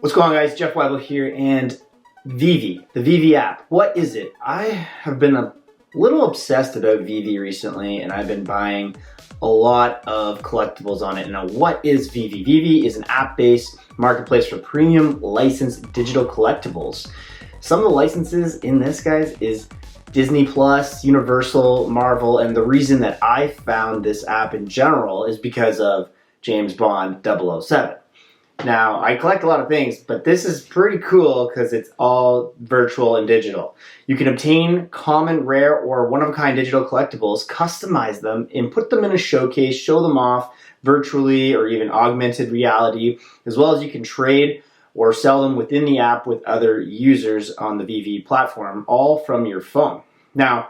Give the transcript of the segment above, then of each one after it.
What's going on, guys? Jeff Weibel here, and VEVE, the VEVE app. What is it? I have been a little obsessed about VEVE recently, and I've been buying a lot of collectibles on it. Now, what is VEVE? VEVE is an app-based marketplace for premium licensed digital collectibles. Some of the licenses in this, guys, is Disney Plus, Universal, Marvel, and the reason that I found this app in general is because of James Bond 007. Now, I collect a lot of things, but this is pretty cool because it's all virtual and digital. You can obtain common, rare, or one-of-a-kind digital collectibles, customize them, and put them in a showcase, show them off virtually or even augmented reality, as well as you can trade or sell them within the app with other users on the VEVE platform, all from your phone. Now,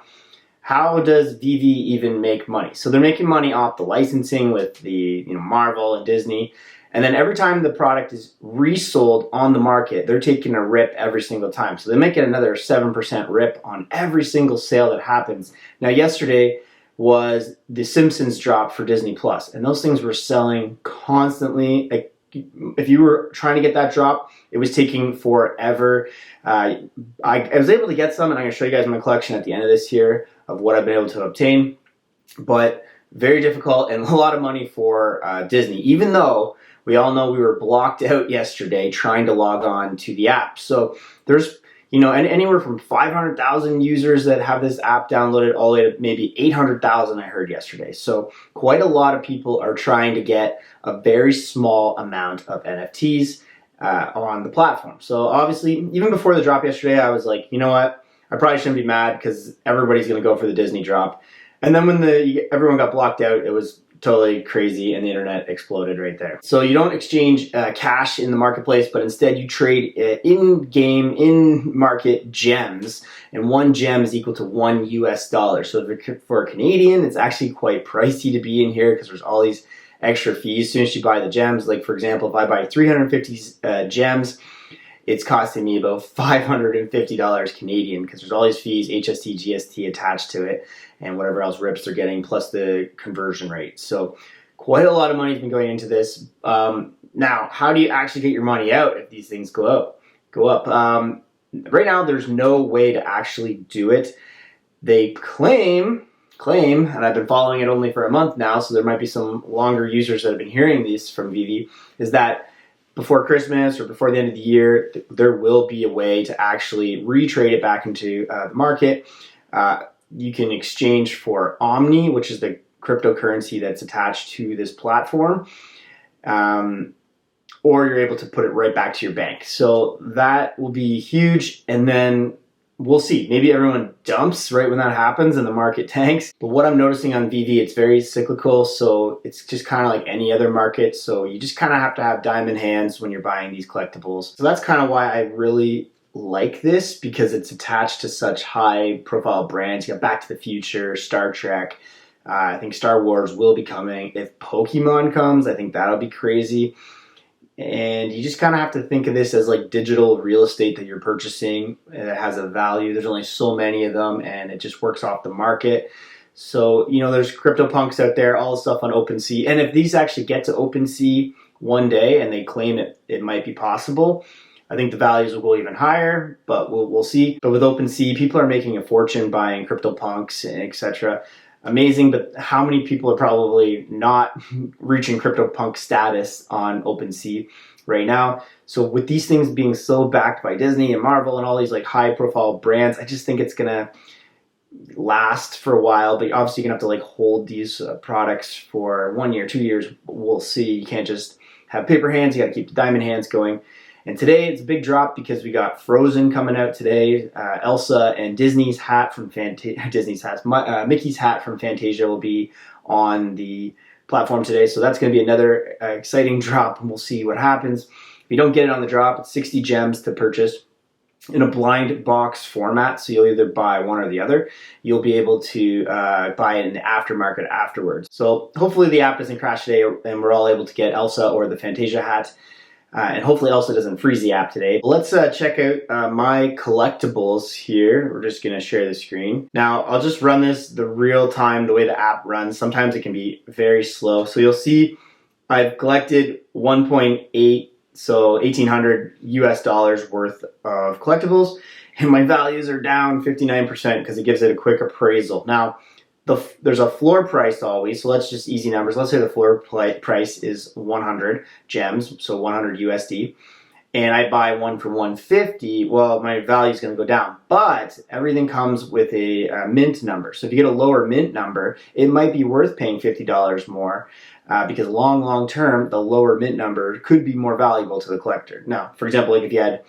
how does VEVE even make money? So they're making money off the licensing with the Marvel and Disney. And then every time the product is resold on the market, they're taking a rip every single time. So they make it another 7% rip on every single sale that happens. Now, yesterday was the Simpsons drop for Disney Plus, and those things were selling constantly. Like, if you were trying to get that drop, it was taking forever. I was able to get some, and I'm going to show you guys my collection at the end of this here of what I've been able to obtain. But very difficult and a lot of money for Disney, even though we all know we were blocked out yesterday trying to log on to the app. So there's, anywhere from 500,000 users that have this app downloaded all the way to maybe 800,000 I heard yesterday. So quite a lot of people are trying to get a very small amount of NFTs on the platform. So obviously, even before the drop yesterday, I was like, you know what? I probably shouldn't be mad because everybody's going to go for the Disney drop. And then when everyone got blocked out, it was totally crazy and the internet exploded right there. So you don't exchange cash in the marketplace, but instead you trade in-game, in-market gems, and one gem is equal to $1 US. So for a Canadian, it's actually quite pricey to be in here because there's all these extra fees as soon as you buy the gems. Like, for example, if I buy 350 gems, it's costing me about $550 Canadian because there's all these fees, HST, GST attached to it, and whatever else rips they're getting, plus the conversion rate. So quite a lot of money has been going into this. Now, how do you actually get your money out if these things go up? Right now, there's no way to actually do it. They claim, and I've been following it only for a month now, so there might be some longer users that have been hearing these from VEVE, is that before Christmas or before the end of the year, there will be a way to actually retrade it back into the market. You can exchange for Omni, which is the cryptocurrency that's attached to this platform, or you're able to put it right back to your bank. So that will be huge, and then we'll see. Maybe everyone dumps right when that happens and the market tanks. But what I'm noticing on VEVE, it's very cyclical, so it's just kind of like any other market. So you just kind of have to have diamond hands when you're buying these collectibles. So that's kind of why I really like this, because it's attached to such high profile brands. You got Back to the Future, Star Trek, I think Star Wars will be coming. If Pokemon comes, I think that'll be crazy. And you just kind of have to think of this as like digital real estate that you're purchasing. It has a value. There's only so many of them, and it just works off the market. So, there's CryptoPunks out there, all the stuff on OpenSea. And if these actually get to OpenSea one day and they claim it might be possible, I think the values will go even higher, but we'll see. But with OpenSea, people are making a fortune buying CryptoPunks, etc. Amazing, but how many people are probably not reaching CryptoPunk status on OpenSea right now? So with these things being so backed by Disney and Marvel and all these like high profile brands, I just think it's gonna last for a while. But obviously you're gonna have to like hold these products for 1 year, 2 years. We'll see. You can't just have paper hands. You got to keep the diamond hands going. And today it's a big drop because we got Frozen coming out today. Elsa and Disney's hat from Mickey's hat from Fantasia will be on the platform today. So that's going to be another exciting drop, and we'll see what happens. If you don't get it on the drop, it's 60 gems to purchase in a blind box format. So you'll either buy one or the other. You'll be able to buy it in the aftermarket afterwards. So hopefully the app doesn't crash today and we're all able to get Elsa or the Fantasia hat. And hopefully Elsa doesn't freeze the app today. Let's check out my collectibles here. We're just gonna share the screen. Now, I'll just run this the real time, the way the app runs. Sometimes it can be very slow. So you'll see I've collected 1.8 So 1,800 US dollars worth of collectibles, and my values are down 59% because it gives it a quick appraisal. Now, there's a floor price always, so let's just easy numbers. Let's say the floor price is 100 gems, so 100 USD, and I buy one for 150, well, my value is going to go down. But everything comes with a mint number. So if you get a lower mint number, it might be worth paying $50 more because long term, the lower mint number could be more valuable to the collector. Now, for example, like if you had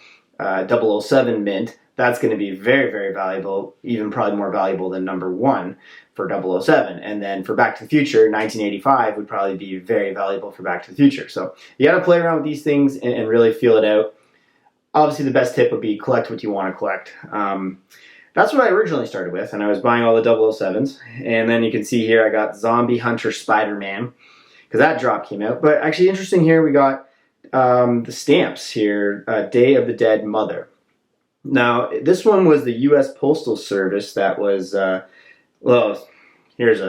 007 mint, that's going to be very valuable, even probably more valuable than number 1 for 007. And then for Back to the Future, 1985 would probably be very valuable for Back to the Future. So you got to play around with these things and really feel it out. Obviously, the best tip would be collect what you want to collect. That's what I originally started with, and I was buying all the 007s. And then you can see here I got Zombie Hunter Spider-Man, because that drop came out. But actually interesting here, we got the stamps here, Day of the Dead Mother. Now, this one was the U.S. Postal Service that was, well, here's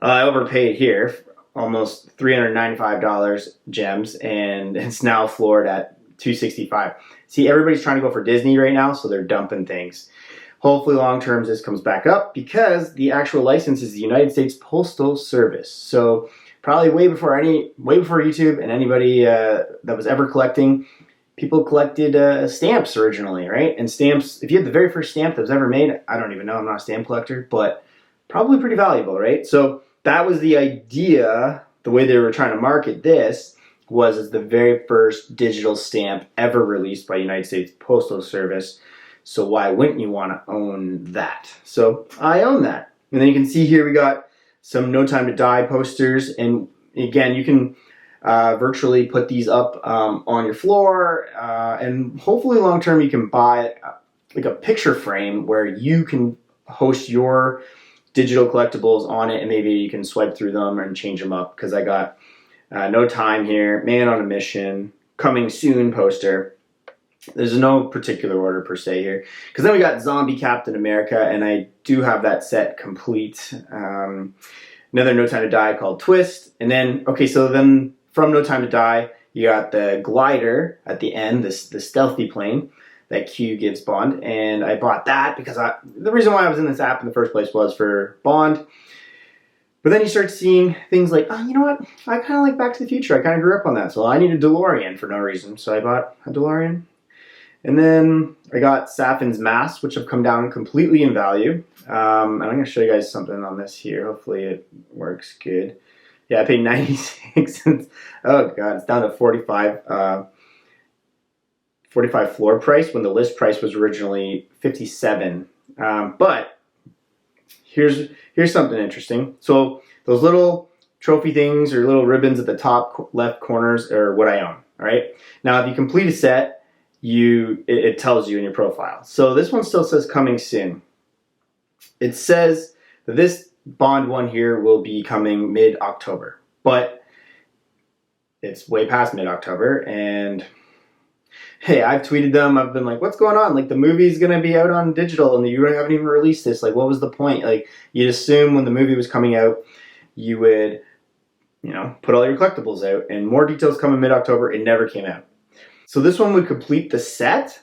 I overpaid here, almost $395 gems, and it's now floored at $265. See, everybody's trying to go for Disney right now, so they're dumping things. Hopefully long term this comes back up because the actual license is the United States Postal Service. So probably way before YouTube and anybody that was ever collecting, people collected stamps originally, right? And stamps, if you had the very first stamp that was ever made, I don't even know, I'm not a stamp collector, but probably pretty valuable, right? So that was the idea. The way they were trying to market this was as the very first digital stamp ever released by United States Postal Service. So why wouldn't you want to own that? So I own that. And then you can see here we got some No Time to Die posters. And again, you can virtually put these up on your floor. And hopefully long term you can buy like a picture frame where you can host your digital collectibles on it, and maybe you can swipe through them and change them up, because I got No Time here, Man on a Mission, Coming Soon poster. There's no particular order per se here, because then we got Zombie Captain America, and I do have that set complete. Another No Time to Die called Twist, and then, okay, so then from No Time to Die, you got the glider at the end, the stealthy plane that Q gives Bond, and I bought that because the reason why I was in this app in the first place was for Bond. But then you start seeing things like, oh, you know what? I kind of like Back to the Future. I kind of grew up on that, so I need a DeLorean for no reason. So I bought a DeLorean. And then I got Safin's masks, which have come down completely in value. And I'm going to show you guys something on this here. Hopefully it works good. Yeah, I paid 96 cents. Oh, God, it's down to 45 floor price when the list price was originally 57. But here's something interesting. So those little trophy things or little ribbons at the top left corners are what I own. All right. Now, if you complete a set, it tells you in your profile. So this one still says coming soon. It says that this Bond one here will be coming mid-October, but it's way past mid-October, and hey, I've tweeted them. I've been like, what's going on? Like, the movie's going to be out on digital and you haven't even released this. Like, what was the point? Like, you'd assume when the movie was coming out, you would, put all your collectibles out, and more details come in mid-October. It never came out. So this one would complete the set,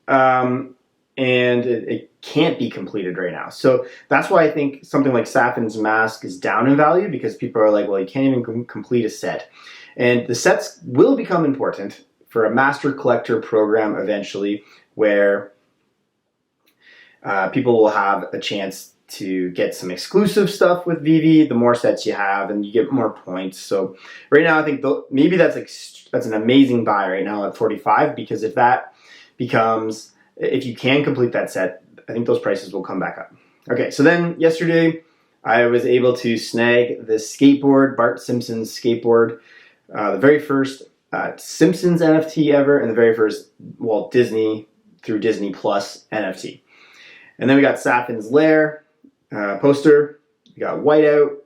and it can't be completed right now. So that's why I think something like Safin's mask is down in value, because people are like, well, you can't even complete a set. And the sets will become important for a master collector program eventually, where people will have a chance to get some exclusive stuff with VeVe. The more sets you have, and you get more points. So right now, I think maybe that's an amazing buy right now at 45, because if you can complete that set, I think those prices will come back up. Okay, so then yesterday I was able to snag this skateboard, Bart Simpson's skateboard, the very first Simpsons NFT ever, and the very first Walt Disney through Disney Plus NFT. And then we got Safin's Lair poster. We got Whiteout.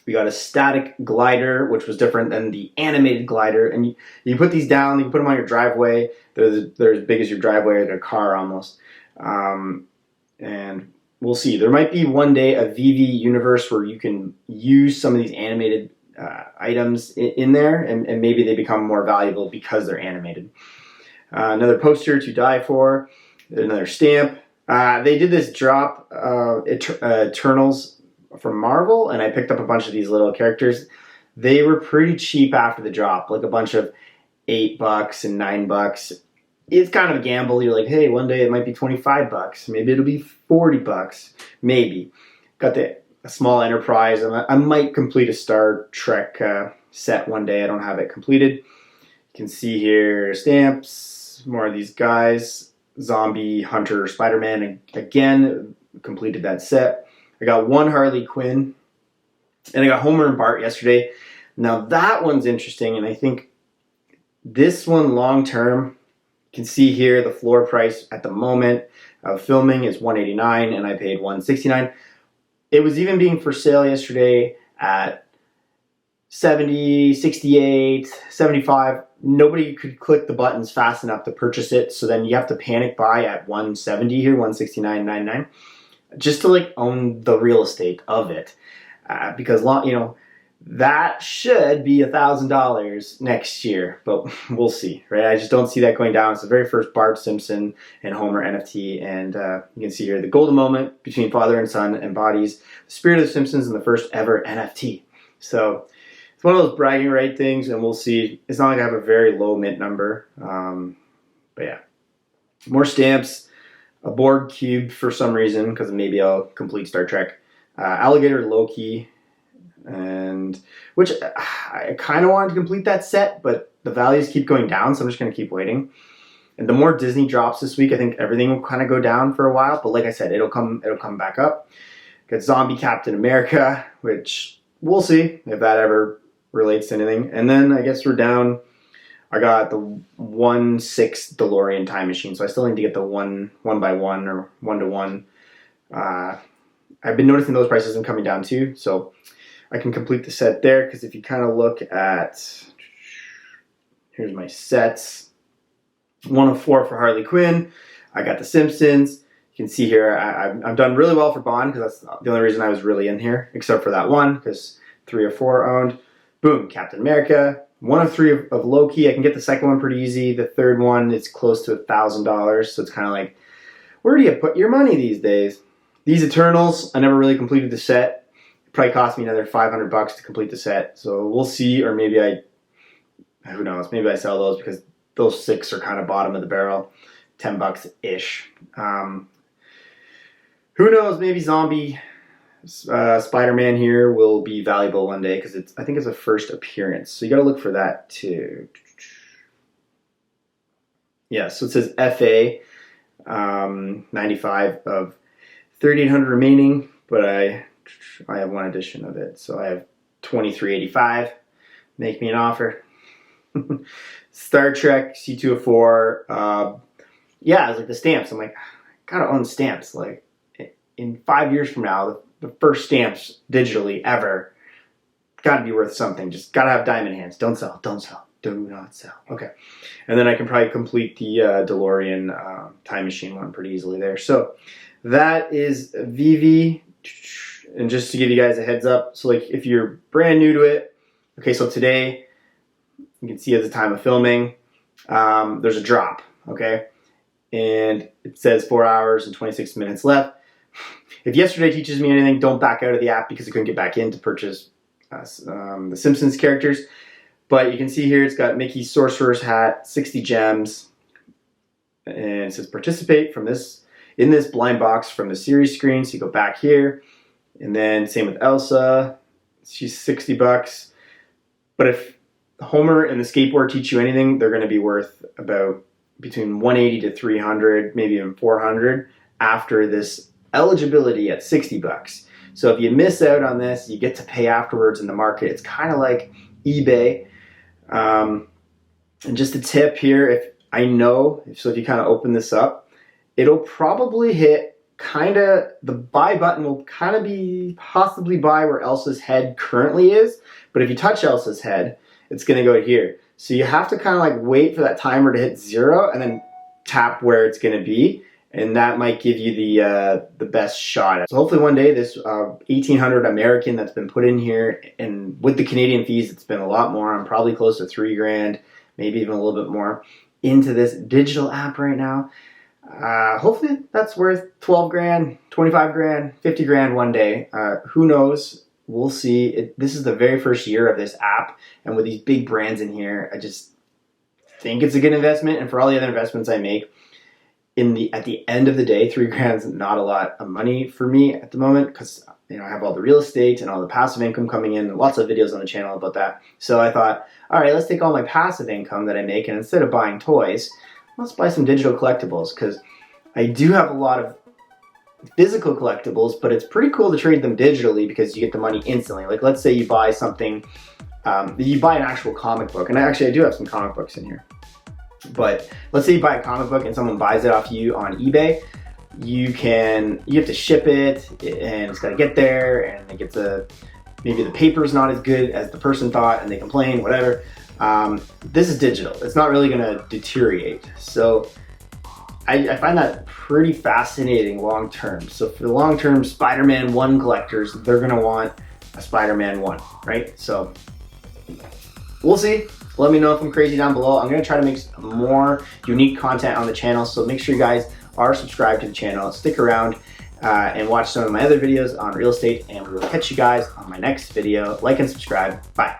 We got a static glider, which was different than the animated glider. And you put these down, you can put them on your driveway. They're as big as your driveway, like a car almost. And we'll see. There might be one day a VeVe universe where you can use some of these animated items in there, and maybe they become more valuable because they're animated. Another poster to die for, another stamp. They did this drop, Eternals from Marvel, and I picked up a bunch of these little characters. They were pretty cheap after the drop, like a bunch of $8 and $9. It's kind of a gamble. You're like, hey, one day it might be $25. Maybe it'll be $40. Maybe. Got a small Enterprise. I might complete a Star Trek set one day. I don't have it completed. You can see here stamps, more of these guys. Zombie, Hunter, Spider-Man. And again, completed that set. I got one Harley Quinn. And I got Homer and Bart yesterday. Now that one's interesting, and I think this one long term, you can see here the floor price at the moment of filming is $189, and I paid $169. It was even being for sale yesterday at $70, $68, $75. Nobody could click the buttons fast enough to purchase it, so then you have to panic buy at $170 here, $169.99, just to like own the real estate of it, because that should be $1,000 next year, but we'll see, right? I just don't see that going down. It's the very first Bart Simpson and Homer NFT, and you can see here the golden moment between father and son embodies the spirit of the Simpsons in the first ever NFT. So it's one of those bragging right things, and we'll see. It's not like I have a very low mint number, but yeah. More stamps, a Borg cube for some reason, because maybe I'll complete Star Trek. Alligator Loki, and which I kind of wanted to complete that set, but the values keep going down, so I'm just going to keep waiting. And the more Disney drops this week, I think everything will kind of go down for a while, but like I said, it'll come back up. Got Zombie Captain America, which we'll see if that ever relates to anything. And then I guess we're down. I got the 1/6 DeLorean time machine, so I still need to get the one by one or 1-to-1. I've been noticing those prices are coming down too, so I can complete the set there, because if you kind of look at, here's my sets, 1 of 4 for Harley Quinn. I got the Simpsons. You can see here I've done really well for Bond, because that's the only reason I was really in here, except for that one, because 3 of 4 owned. Boom, Captain America. 1 of 3 of Loki. I can get the second one pretty easy. The third one, it's close to $1,000, so it's kind of like, where do you put your money these days? These Eternals, I never really completed the set. Probably cost me another $500 to complete the set, so we'll see. Or maybe who knows, maybe I sell those, because those 6 are kind of bottom of the barrel, $10-ish. Who knows, maybe Zombie Spider-Man here will be valuable one day, because I think it's a first appearance, so you got to look for that too. Yeah, so it says FA 95 of 3,800 remaining, but I have one edition of it, so I have 23.85. Make me an offer. Star Trek C204. Yeah, it's like the stamps. I'm like, I gotta own stamps. Like, in 5 years from now, the first stamps digitally ever gotta be worth something. Just gotta have diamond hands. Don't sell. Don't sell. Do not sell. Okay, and then I can probably complete the DeLorean time machine one pretty easily there. So that is VEVE. And just to give you guys a heads up, so like if you're brand new to it, okay, so today, you can see at the time of filming, there's a drop, okay? And it says 4 hours and 26 minutes left. If yesterday teaches me anything, don't back out of the app, because I couldn't get back in to purchase the Simpsons characters. But you can see here, it's got Mickey's Sorcerer's Hat, 60 gems, and it says participate in this blind box from the series screen. So you go back here. And then same with Elsa, she's $60. But if Homer and the skateboard teach you anything, they're going to be worth about between $180 to $300, maybe even $400 after this eligibility at $60. So if you miss out on this, you get to pay afterwards in the market. It's kind of like eBay. And just a tip here, if you kind of open this up, it'll probably hit the buy button will kind of be possibly by where Elsa's head currently is, but if you touch Elsa's head, it's going to go here. So you have to kind of like wait for that timer to hit 0 and then tap where it's going to be, and that might give you the best shot. So hopefully one day this 1,800 American that's been put in here, and with the Canadian fees, it's been a lot more. I'm probably close to $3,000, maybe even a little bit more, into this digital app right now. Hopefully that's worth 12 grand, 25 grand, 50 grand one day. Who knows? We'll see. This is the very first year of this app, and with these big brands in here, I just think it's a good investment. And for all the other investments I make, at the end of the day, 3 grand's not a lot of money for me at the moment, because I have all the real estate and all the passive income coming in, and lots of videos on the channel about that. So I thought, all right, let's take all my passive income that I make, and instead of buying toys, let's buy some digital collectibles, because I do have a lot of physical collectibles, but it's pretty cool to trade them digitally because you get the money instantly. Like, let's say you buy something, you buy an actual comic book, and actually I do have some comic books in here. But let's say you buy a comic book and someone buys it off you on eBay. You have to ship it, and it's got to get there, and maybe the paper's not as good as the person thought, and they complain, whatever. This is digital. It's not really going to deteriorate. So I find that pretty fascinating long term. So for the long term Spider-Man 1 collectors, they're going to want a Spider-Man 1, right? So we'll see. Let me know if I'm crazy down below. I'm going to try to make more unique content on the channel, so make sure you guys are subscribed to the channel. Stick around and watch some of my other videos on real estate, and we will catch you guys on my next video. Like and subscribe. Bye.